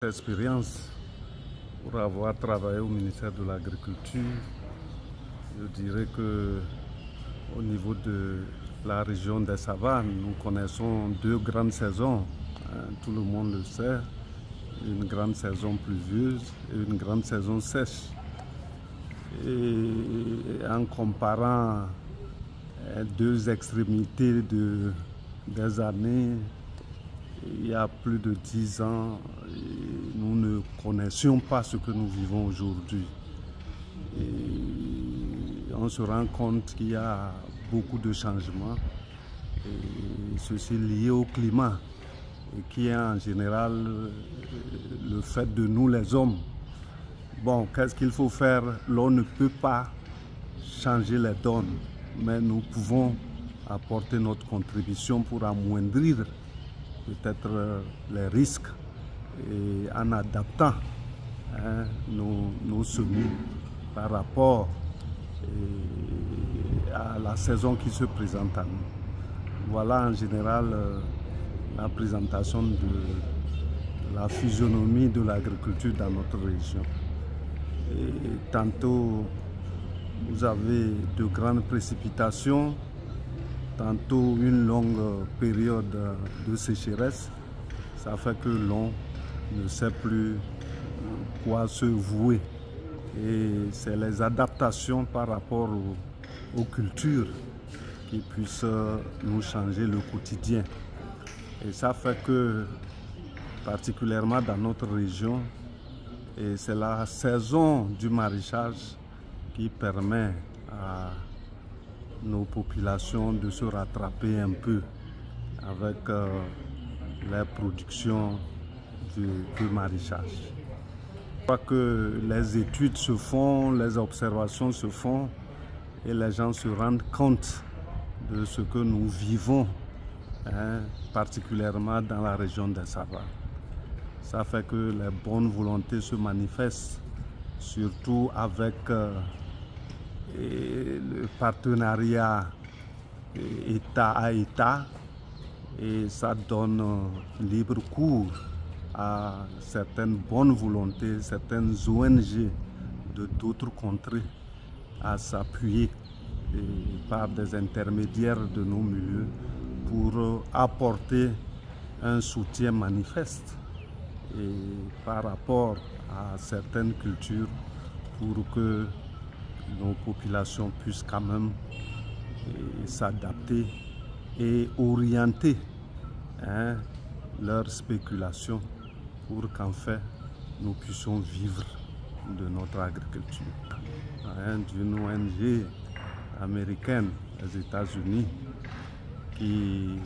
Expérience pour avoir travaillé au ministère de l'Agriculture, je dirais que au niveau de la région des Savanes, nous connaissons deux grandes saisons, tout le monde le sait, une grande saison pluvieuse et une grande saison sèche. Et en comparant deux extrémités des années, il y a plus de 10 ans, nous ne connaissions pas ce que nous vivons aujourd'hui. Et on se rend compte qu'il y a beaucoup de changements, et ceci lié au climat, et qui est en général le fait de nous les hommes. Bon, qu'est-ce qu'il faut faire? L'on ne peut pas changer les donnes, mais nous pouvons apporter notre contribution pour amoindrir peut-être les risques et en adaptant nos semis par rapport à la saison qui se présente à nous. Voilà en général la présentation de la physionomie de l'agriculture dans notre région. Et tantôt vous avez de grandes précipitations, tantôt une longue période de sécheresse. Ça fait que l'on ne sait plus quoi se vouer. Et c'est les adaptations par rapport aux cultures qui puissent nous changer le quotidien. Et ça fait que, particulièrement dans notre région, et c'est la saison du maraîchage qui permet à nos populations de se rattraper un peu avec les productions du maraîchage. Je crois que les études se font, les observations se font et les gens se rendent compte de ce que nous vivons, particulièrement dans la région des Savanes. Ça fait que les bonnes volontés se manifestent, surtout avec le partenariat État à État, et ça donne libre cours à certaines bonnes volontés, certaines ONG de d'autres contrées à s'appuyer par des intermédiaires de nos milieux pour apporter un soutien manifeste et par rapport à certaines cultures pour que nos populations puissent quand même s'adapter et orienter leurs spéculations pour qu'en fait nous puissions vivre de notre agriculture. D'une ONG américaine, les États-Unis, qui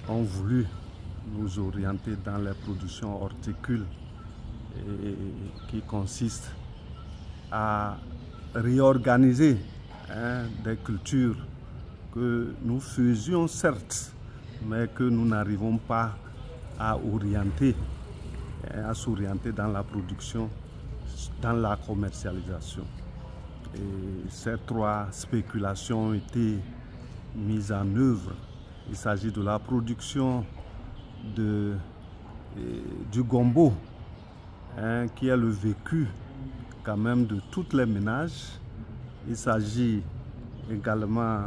ont voulu nous orienter dans les productions horticoles et qui consiste à réorganiser des cultures que nous faisions certes, mais que nous n'arrivons pas à orienter, à s'orienter dans la production, dans la commercialisation. Et ces trois spéculations ont été mises en œuvre. Il s'agit de la production du gombo, qui est le vécu quand même de tous les ménages. Il s'agit également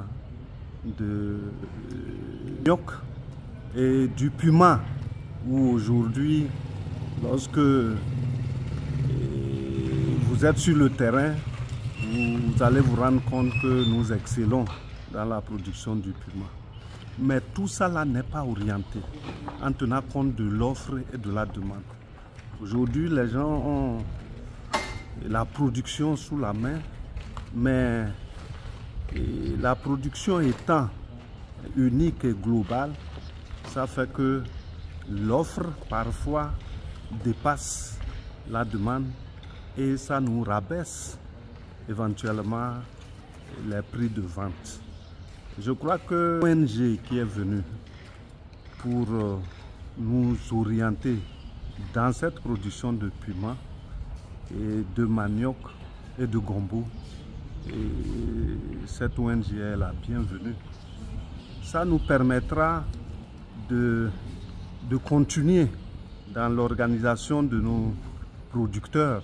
de gnoc et du puma, où aujourd'hui, lorsque vous êtes sur le terrain, vous allez vous rendre compte que nous excellons dans la production du puma. Mais tout ça là n'est pas orienté en tenant compte de l'offre et de la demande. Aujourd'hui, les gens ont la production sous la main, mais la production étant unique et globale, ça fait que l'offre parfois dépasse la demande et ça nous rabaisse éventuellement les prix de vente. Je crois que l'ONG qui est venue pour nous orienter dans cette production de piment et de manioc et de gombo, et cette ONG est la bienvenue. Ça nous permettra de continuer dans l'organisation de nos producteurs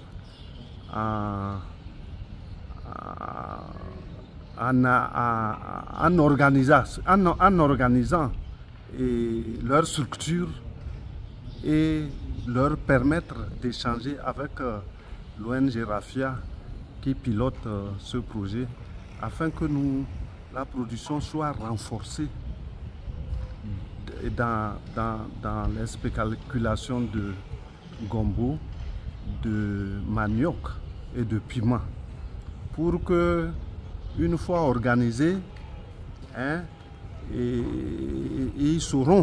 en organisant leur structure et leur permettre d'échanger avec l'ONG Rafia qui pilote ce projet afin que la production soit renforcée dans les spéculations de gombo, de manioc et de piment, pour que, une fois organisés, ils sauront